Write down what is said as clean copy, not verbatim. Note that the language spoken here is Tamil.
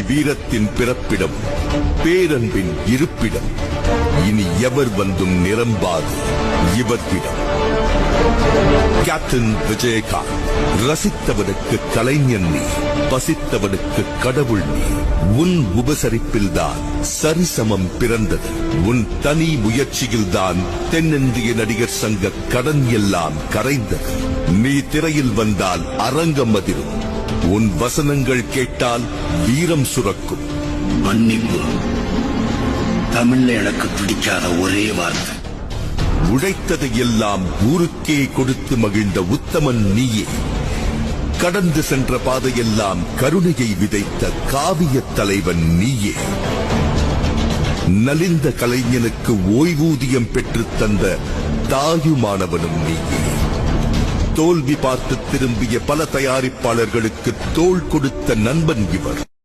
வீரத்தின் பிறப்பிடம், பேரன்பின் இருப்பிடம். இனி எவர் வந்தும் நிரம்பாது இவற்றிடம். கேப்டன் விஜயகாந்த். ரசித்தவனுக்கு கலைஞன் நீ, பசித்தவனுக்கு கடவுள் நீ. உன் உபசரிப்பில்தான் சரிசமம் பிறந்தது. உன் தனி முயற்சியில்தான் தென்னிந்திய நடிகர் சங்க கடன் எல்லாம் கரைந்தது. நீ திரையில் வந்தால் அரங்கம் அதிரும். உன் வசனங்கள் கேட்டால் வீரம் சுரக்கும். மன்னிப்பு தமிழ்ல எனக்கு பிடிக்காத ஒரே வார்த்தை. உழைத்ததை எல்லாம் ஊருக்கே கொடுத்து மகிழ்ந்த உத்தமன் நீயே. கடந்து சென்ற பாதையெல்லாம் கருணையை விதைத்த காவிய தலைவன் நீயே. நலிந்த கலைஞனுக்கு ஓய்வூதியம் பெற்றுத் தந்த தாயுமானவனும் நீயே. தோல்வி பார்த்து திரும்பிய பல தயாரிப்பாளர்களுக்கு தோள் கொடுத்த நண்பன் இவர்.